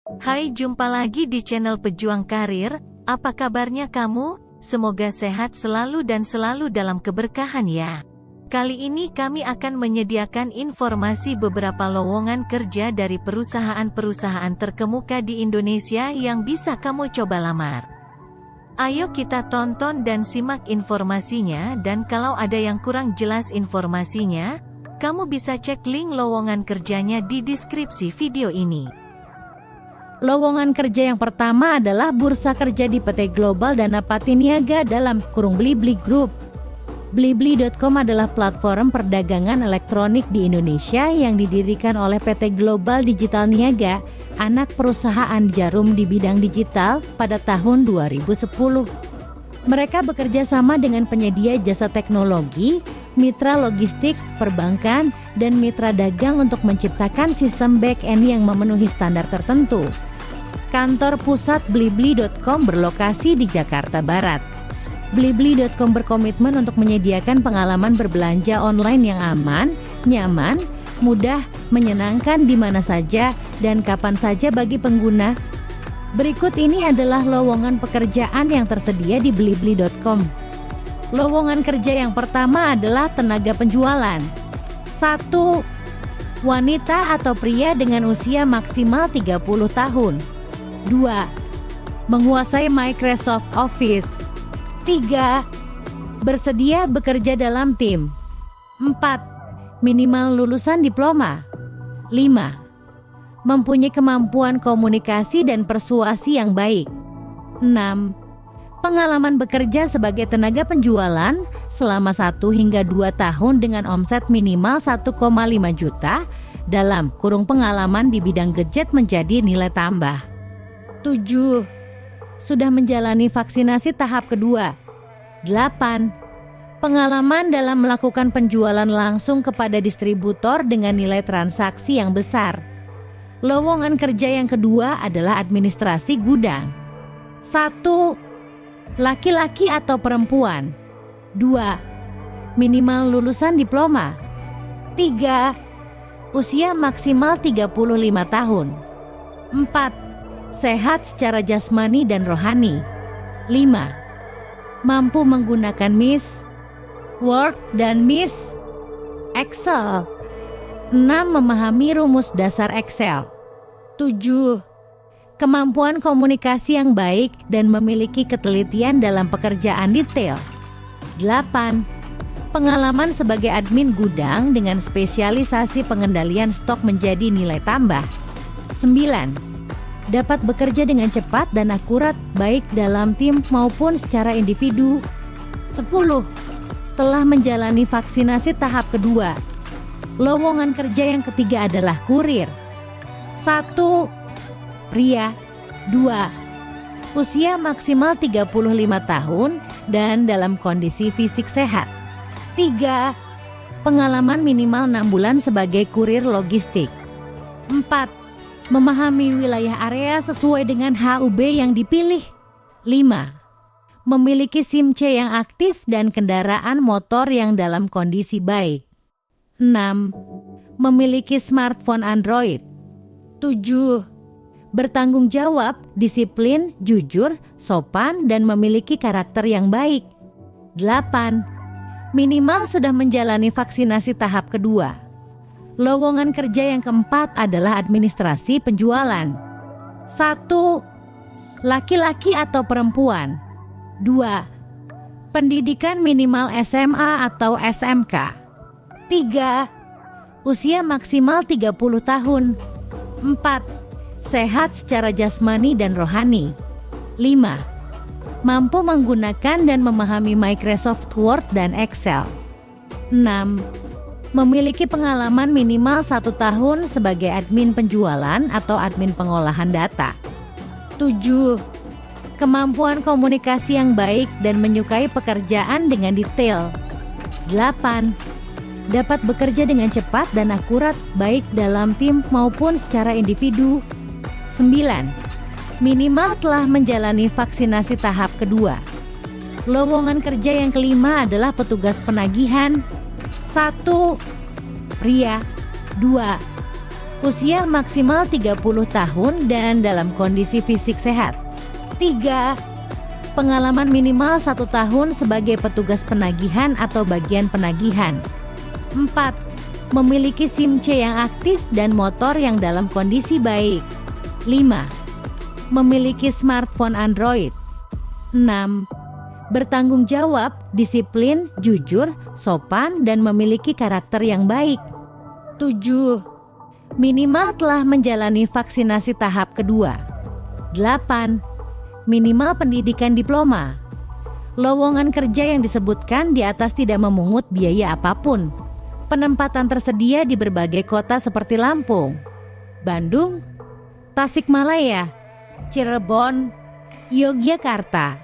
Hai, jumpa lagi di channel Pejuang Karir. Apa kabarnya kamu? Semoga sehat selalu dan selalu dalam keberkahan ya. Kali ini kami akan menyediakan informasi beberapa lowongan kerja dari perusahaan-perusahaan terkemuka di Indonesia yang bisa kamu coba lamar. Ayo kita tonton dan simak informasinya, dan kalau ada yang kurang jelas informasinya, kamu bisa cek link lowongan kerjanya di deskripsi video ini. Lowongan kerja yang pertama adalah bursa kerja di PT Global Danapati Niaga dalam Blibli Group. Blibli.com adalah platform perdagangan elektronik di Indonesia yang didirikan oleh PT Global Digital Niaga, anak perusahaan Jarum di bidang digital, pada tahun 2010. Mereka bekerja sama dengan penyedia jasa teknologi, mitra logistik, perbankan, dan mitra dagang untuk menciptakan sistem back-end yang memenuhi standar tertentu. Kantor pusat Blibli.com berlokasi di Jakarta Barat. Blibli.com berkomitmen untuk menyediakan pengalaman berbelanja online yang aman, nyaman, mudah, menyenangkan di mana saja, dan kapan saja bagi pengguna. Berikut ini adalah lowongan pekerjaan yang tersedia di Blibli.com. Lowongan kerja yang pertama adalah tenaga penjualan. 1. Wanita atau pria dengan usia maksimal 30 tahun. 2. Menguasai Microsoft Office. 3. Bersedia bekerja dalam tim. 4. Minimal lulusan diploma. 5. Mempunyai kemampuan komunikasi dan persuasi yang baik. 6. Pengalaman bekerja sebagai tenaga penjualan selama 1 hingga 2 tahun dengan omset minimal 1,5 juta dalam kurung pengalaman di bidang gadget menjadi nilai tambah. 7. Sudah menjalani vaksinasi tahap kedua. 8. Pengalaman dalam melakukan penjualan langsung kepada distributor dengan nilai transaksi yang besar. Lowongan kerja yang kedua adalah administrasi gudang. 1. Laki-laki atau perempuan. 2. Minimal lulusan diploma. 3. Usia maksimal 35 tahun. 4. Sehat secara jasmani dan rohani. 5. Mampu menggunakan Word dan Excel. 6. Memahami rumus dasar Excel. 7. Kemampuan komunikasi yang baik dan memiliki ketelitian dalam pekerjaan detail. 8. Pengalaman sebagai admin gudang dengan spesialisasi pengendalian stok menjadi nilai tambah. 9. Dapat bekerja dengan cepat dan akurat baik dalam tim maupun secara individu. 10. Telah menjalani vaksinasi tahap kedua. Lowongan kerja yang ketiga adalah kurir. 1. Pria. 2. Usia maksimal 35 tahun dan dalam kondisi fisik sehat. 3. Pengalaman minimal 6 bulan sebagai kurir logistik. 4. Memahami wilayah area sesuai dengan HUB yang dipilih. 5. Memiliki SIM C yang aktif dan kendaraan motor yang dalam kondisi baik. 6. Memiliki smartphone Android. 7. Bertanggung jawab, disiplin, jujur, sopan, dan memiliki karakter yang baik. 8. Minimal sudah menjalani vaksinasi tahap kedua. Lowongan kerja yang keempat adalah administrasi penjualan. 1. Laki-laki atau perempuan. 2. Pendidikan minimal SMA atau SMK. 3. Usia maksimal 30 tahun. 4. Sehat secara jasmani dan rohani. 5. Mampu menggunakan dan memahami Microsoft Word dan Excel. 6. Memiliki pengalaman minimal 1 tahun sebagai admin penjualan atau admin pengolahan data. 7. Kemampuan komunikasi yang baik dan menyukai pekerjaan dengan detail. 8. Dapat bekerja dengan cepat dan akurat baik dalam tim maupun secara individu. 9. Minimal telah menjalani vaksinasi tahap kedua. Lowongan kerja yang kelima adalah petugas penagihan. 1. Pria. 2. Usia maksimal 30 tahun dan dalam kondisi fisik sehat. 3. Pengalaman minimal 1 tahun sebagai petugas penagihan atau bagian penagihan. 4. Memiliki SIM C yang aktif dan motor yang dalam kondisi baik. 5. Memiliki smartphone Android. 6. Bertanggung jawab, disiplin, jujur, sopan, dan memiliki karakter yang baik. 7. Minimal telah menjalani vaksinasi tahap kedua. 8. Minimal pendidikan diploma. Lowongan kerja yang disebutkan di atas tidak memungut biaya apapun. Penempatan tersedia di berbagai kota seperti Lampung, Bandung, Tasikmalaya, Cirebon, Yogyakarta,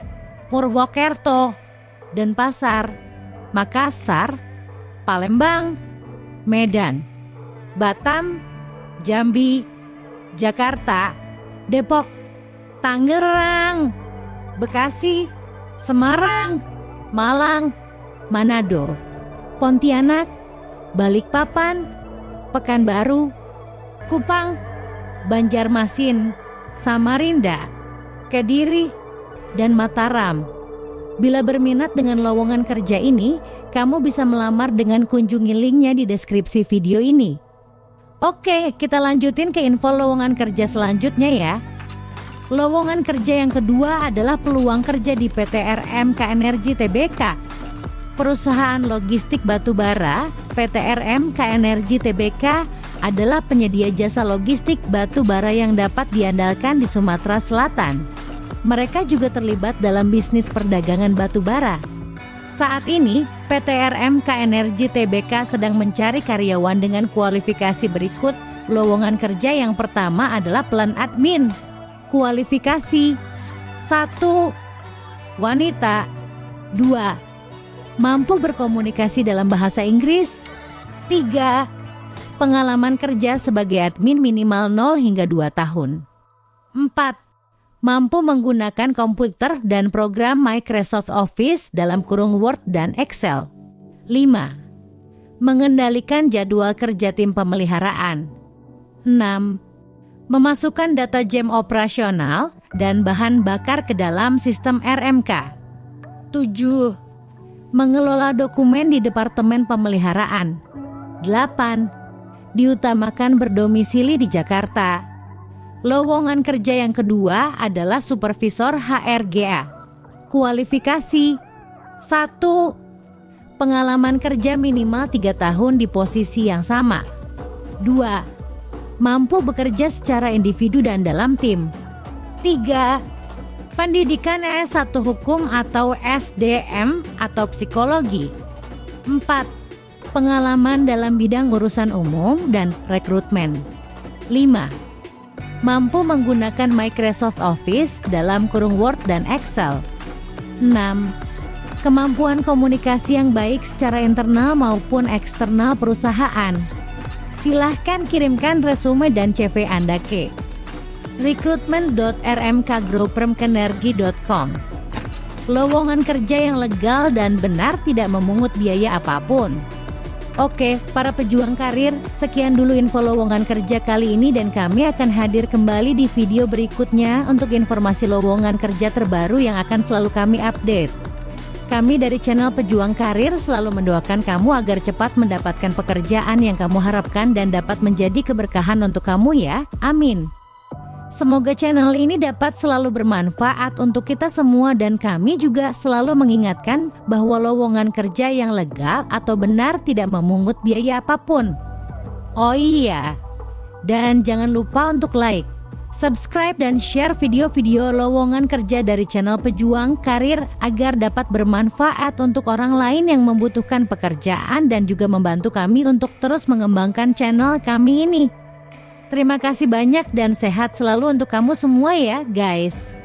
Purwokerto, Denpasar, Makassar, Palembang, Medan, Batam, Jambi, Jakarta, Depok, Tangerang, Bekasi, Semarang, Malang, Manado, Pontianak, Balikpapan, Pekanbaru, Kupang, Banjarmasin, Samarinda, Kediri, dan Mataram. Bila berminat dengan lowongan kerja ini, kamu bisa melamar dengan kunjungi linknya di deskripsi video ini. Oke, kita lanjutin ke info lowongan kerja selanjutnya ya. Lowongan kerja yang kedua adalah peluang kerja di PT RMK Energi Tbk. Perusahaan logistik batubara, PT RMK Energi Tbk adalah penyedia jasa logistik batubara yang dapat diandalkan di Sumatera Selatan. Mereka juga terlibat dalam bisnis perdagangan batubara. Saat ini, PT RMK Energi Tbk sedang mencari karyawan dengan kualifikasi berikut. Lowongan kerja yang pertama adalah pelan admin. Kualifikasi 1. Wanita. 2. Mampu berkomunikasi dalam bahasa Inggris. 3. Pengalaman kerja sebagai admin minimal 0 hingga 2 tahun. 4. Mampu menggunakan komputer dan program Microsoft Office dalam kurung Word dan Excel. 5. Mengendalikan jadwal kerja tim pemeliharaan. 6. Memasukkan data jam operasional dan bahan bakar ke dalam sistem RMK. 7. Mengelola dokumen di Departemen Pemeliharaan. 8. Diutamakan berdomisili di Jakarta. Lowongan kerja yang kedua adalah Supervisor HRGA. Kualifikasi 1. Pengalaman kerja minimal 3 tahun di posisi yang sama. 2. Mampu bekerja secara individu dan dalam tim. 3. Pendidikan S1 Hukum atau SDM atau Psikologi. 4. Pengalaman dalam bidang urusan umum dan rekrutmen. 5. Mampu menggunakan Microsoft Office dalam kurung Word dan Excel. 6. Kemampuan komunikasi yang baik secara internal maupun eksternal perusahaan. Silahkan kirimkan resume dan CV Anda ke recruitment.rmkgroupemkenergi.com. Lowongan kerja yang legal dan benar tidak memungut biaya apapun. Oke, para pejuang karir, sekian dulu info lowongan kerja kali ini dan kami akan hadir kembali di video berikutnya untuk informasi lowongan kerja terbaru yang akan selalu kami update. Kami dari channel Pejuang Karir selalu mendoakan kamu agar cepat mendapatkan pekerjaan yang kamu harapkan dan dapat menjadi keberkahan untuk kamu ya, amin. Semoga channel ini dapat selalu bermanfaat untuk kita semua dan kami juga selalu mengingatkan bahwa lowongan kerja yang legal atau benar tidak memungut biaya apapun. Oh iya, dan jangan lupa untuk like, subscribe dan share video-video lowongan kerja dari channel Pejuang Karir agar dapat bermanfaat untuk orang lain yang membutuhkan pekerjaan dan juga membantu kami untuk terus mengembangkan channel kami ini. Terima kasih banyak dan sehat selalu untuk kamu semua ya guys.